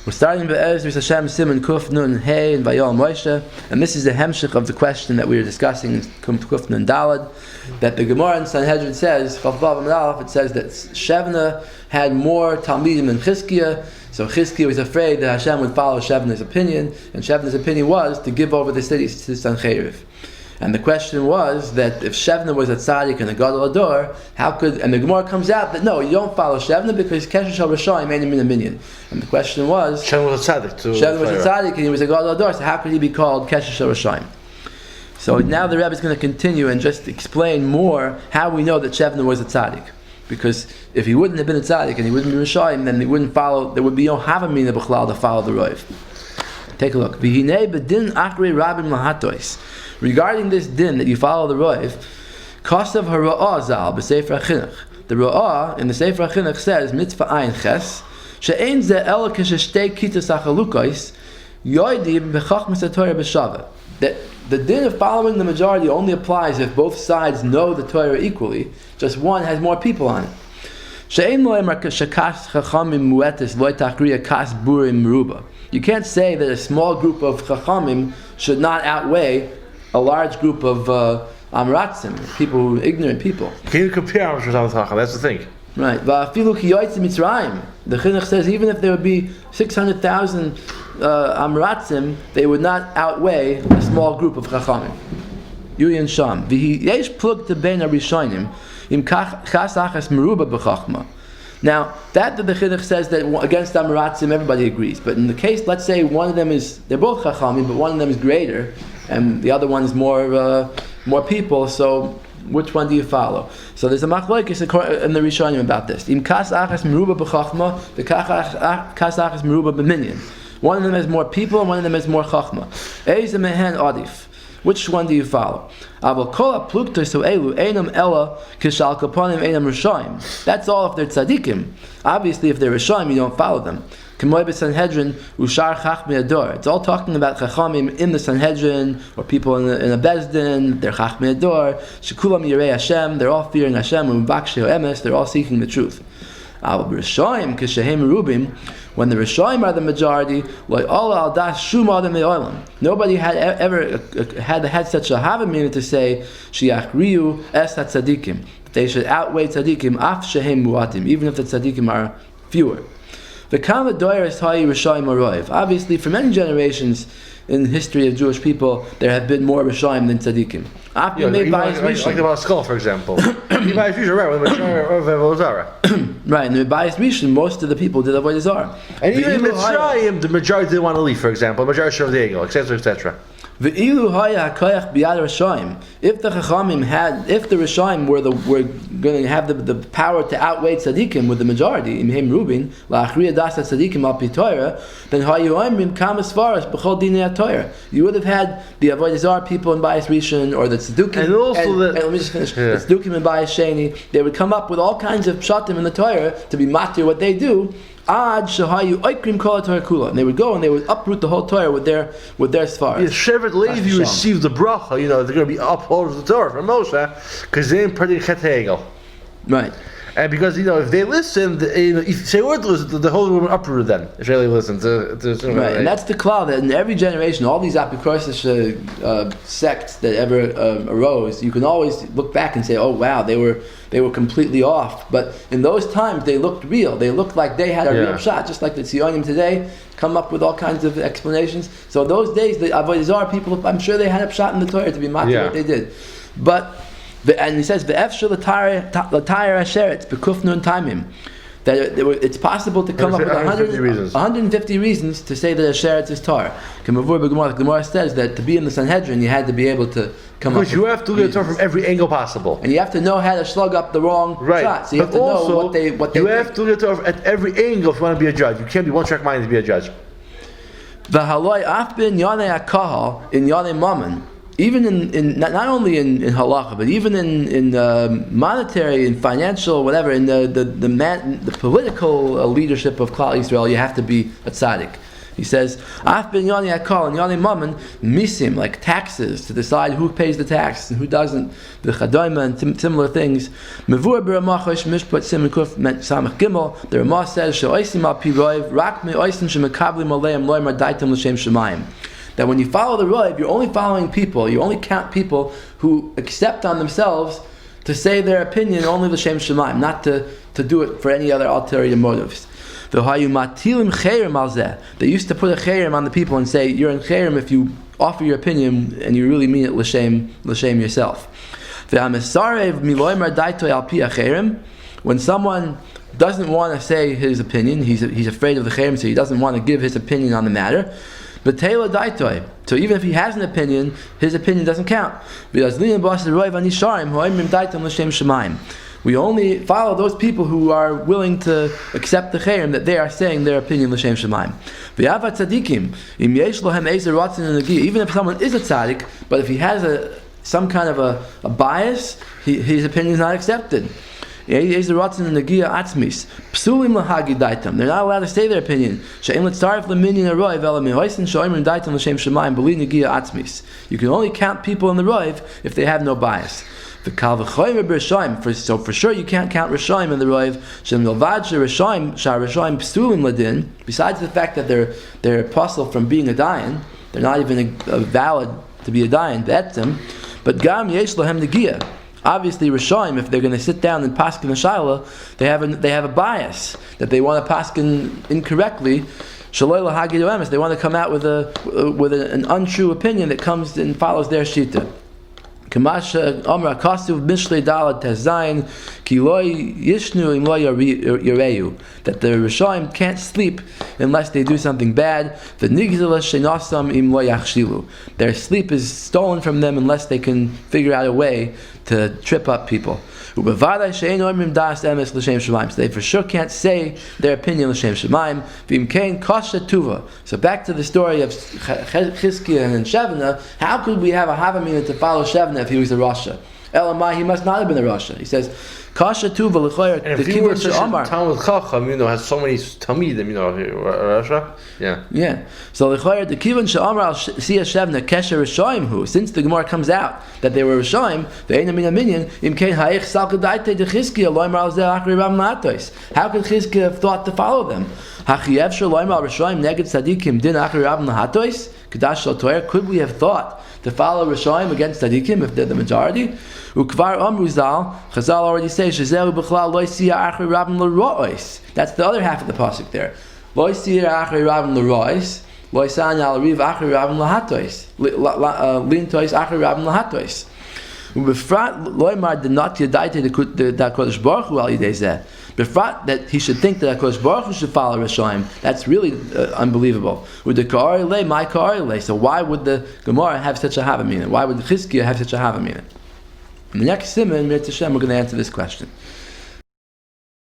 We're starting Be'ezris Hashem Siman Kuf Nun Hey and Vayol Moshe, and this is the hemshich of the question that we were discussing in Kuf Nun Dalad, that the Gemara in Sanhedrin says, it says that Shevna had more Talmidim than Chizkiyahu, so Chizkiyahu was afraid that Hashem would follow Shevna's opinion, and Shevna's opinion was to give over the cities to Sancheriv. And the question was that if Shevna was a tzaddik and a gadol ador, how could? And the Gemara comes out that no, you don't follow Shevna because Kesher Shal Rishayim ain't min a minyan. And the question was, Shevna was a tzaddik too. Shevna was a tzaddik and he was a gadol ador, so how could he be called Kesher Shal Rishayim? So now the Rebbe is going to continue and just explain more how we know that Shevna was a tzaddik. Because if he wouldn't have been a tzaddik and he wouldn't be Rishayim, then he wouldn't follow. There would be no havamina b'chlal to follow the roiv. Take a look. V'hinei b'din achrei rabim lahatois. Regarding this din that you follow the roiv, Kosav hara'ah zal b'sefer chinuch. The ra'ah in the sefer chinuch says mitzvah ayin ches she'ein ze ela k'sheshtei kitas achalukos yoidim b'chachmas haTorah b'shava. That the din of following the majority only applies if both sides know the Torah equally. Just one has more people on it. She'ein lo'emar shekas chachamim muetes lo tachriya kas burim meruba. You can't say that a small group of chachamim should not outweigh a large group of amratzim, people, ignorant people. Can you compare Amratzim with Chacham? That's the thing. Right. The chinuch says even if there would be 600,000 amratzim, they would not outweigh a small group of chachamim. Yuyin Sham. Yesh plug to bein harishonim im chas achas meruba b'chachma. Now, that the chinuch says that against amratzim, everybody agrees. But in the case, let's say one of them is, they're both chachamim, but one of them is greater, and the other one is more people, so which one do you follow? So there's a machlokes in the Rishonim about this. Im kas achas meruba b'chachma, the kas achas meruba b'minyan. One of them has more people, and one of them has more chachma. Eiz mehen adif. Which one do you follow? Aval kol hapluktos elu einam ela kishal kaponim einam rishayim. That's all if they're tzaddikim. Obviously, if they're rishayim, you don't follow them. K'moy b'Sanhedrin ushar chachmei ador. It's all talking about chachamim in the Sanhedrin or people in a bezdin. They're chachmei ador. Shekulam yirei Hashem. They're all fearing Hashem. U'mbakshei emes. They're all seeking the truth. Aval b'Rishayim kishehem merubim. When the Rishayim are the majority, like all al das shum adam me'olam. Nobody had ever had such a havamina to say shiachriu es hatzadikim. They should outweigh tzadikim af shehem muatim, even if the tzadikim are fewer. The kama doiris hayi Rishayim aroiv. Obviously, for many generations in the history of Jewish people, there have been more Rishayim than tzadikim. Like the Baal Skull, for example. Right, right, in the Bayis Rishon, most of the people did avoid Zarah. And even in Mitzrayim, the majority didn't want to leave, for example. The majority of the eagle, etc., etc. If the Chachamim had, if the Rishayim were going to have the power to outweigh tzaddikim with the majority, imhem rubin la'achriya das tzaddikim al pi Torah, then hayoimim kamas faras b'chol dinei Torah. You would have had the avodah zarah people in Bayis Rishon or the tzaddikim, and also let me just finish. The tzaddikim in Bayis Sheni. They would come up with all kinds of pshatim in the Torah to be matir what they do. Ad shahayu oikrim kol Torah kula, and they would go and they would uproot the whole Torah with their svaras. Yes, Shevet Levi received the bracha. They're going to be upholders of the Torah from Moshe because they didn't predict Chet Hegel. Right. And because if they listened, if they weren't listening, the whole room would uproot then. If they really listened to right, and that's the klal that in every generation, all these apikoros sects that ever arose, you can always look back and say, "Oh wow, they were completely off." But in those times, they looked real. They looked like they had a real shot, just like the Tzionim today come up with all kinds of explanations. So those days, the Avodah Zarah people, I'm sure they had a shot in the Torah to be matir what they did, but. And he says ve'efshel l'tayir asheretz b'kufnun taimim, that it's possible to come up with 150 reasons to say that asheretz is tar. The Gemara says that to be in the Sanhedrin, you had to be able to come up with you have to look at Torah from every angle possible, and you have to know how to slug up the wrong shot. So you have to know what they you have to look at Torah at every angle if you want to be a judge. You can't be one-track minded to be a judge. V'haloi af bin yanei akahal in yanei mammon. Even in not only in halacha, but even in monetary and financial, whatever, in the political leadership of Klal Yisrael, you have to be a tzaddik. He says, Af ben Yoni Akal and Yoni Mammon misim, like taxes, to decide who pays the tax and who doesn't, the Chadayma and similar things. Mevur B'Ramachosh Mishpat Siman Kuf Samach Gimel, the Ramah says, She'oisim al pi roiv, rak me oisim shemekablim aleim loimar daitim l'shem shemayim. That when you follow the roiv, you're only following people, you only count people who accept on themselves to say their opinion only l'shem shemayim, not to do it for any other ulterior motives. They used to put a chayrim on the people and say, you're in chayrim if you offer your opinion and you really mean it l'shem yourself. When someone doesn't want to say his opinion, he's afraid of the chayrim, so he doesn't want to give his opinion on the matter. So even if he has an opinion, his opinion doesn't count. We only follow those people who are willing to accept the chayrim, that they are saying their opinion l'shem shemayim. Even if someone is a tzaddik, but if he has some kind of a bias, his opinion is not accepted. They're not allowed to say their opinion. You can only count people in the roiv if they have no bias. So for sure you can't count Rishaim in the Roiv. Besides the fact that they're apostle from being a dayan, they're not even valid to be a dayan, be'etzem, but Gam Yesh Lahem Negiah. Obviously Rishaim, if they're going to sit down and paskin a shayla, they have a bias that they want to paskin incorrectly. Shaloi lahagi emes, they want to come out with an untrue opinion that comes and follows their shita. Kamasha Amra Kasuv Mishlei Dalad Tezayin Ki Loi Yishnu Im Loi Yareyu, that the Rishaim can't sleep unless they do something bad. The Nigzela Shenasam Im Loi Yachshilu, their sleep is stolen from them unless they can figure out a way to trip up people. So they for sure can't say their opinion l'shem shemayim. So back to the story of chizkiyahu and shevna. How could we have a havamina to follow shevna if he was a rasha? Elamai, he must not have been a rasha. He says, Kasha tuva l'choyer. And if he were such a Talmud Chacham, has so many Talmidim, Rasha. Yeah. So l'choyer the kivon she'amar al siya shevna kesher rishoim hu. Since the Gemara comes out that they were rishoim, they ain't a minyan. Im kein ha'ich salkadaite de chizkiyahu loymar al zeh achri ram natos. How could Chizkiyahu have thought to follow them? Hachiyev shel loymar al rishoim neged tzadikim din achri ram natos. Kadash shel torah. Could we have thought to follow rishoim against tzadikim if they're the majority? Ukvar Amruzal, Chazal already says, Shazehu b'chlal loy siya achri rabim l'ro'os. That's the other half of the pasuk there. Loy siya achri rabim l'ro'os, loy sanya al riv achri rabim l'hatois, lintois achri rabim l'hatois. Ubefrat loy mar denat yadaite the Kodesh Baruch Hu al yidei zeh. Befrat that he should think that Kodesh Baruch Hu should follow Rishoim. That's really unbelievable. With the ka'ari lei, my ka'ari lei. So why would the Gemara have such a havamina? Why would the Chizkiyahu have such a havamina? In the next siman, Mir Tashem, we're going to answer this question.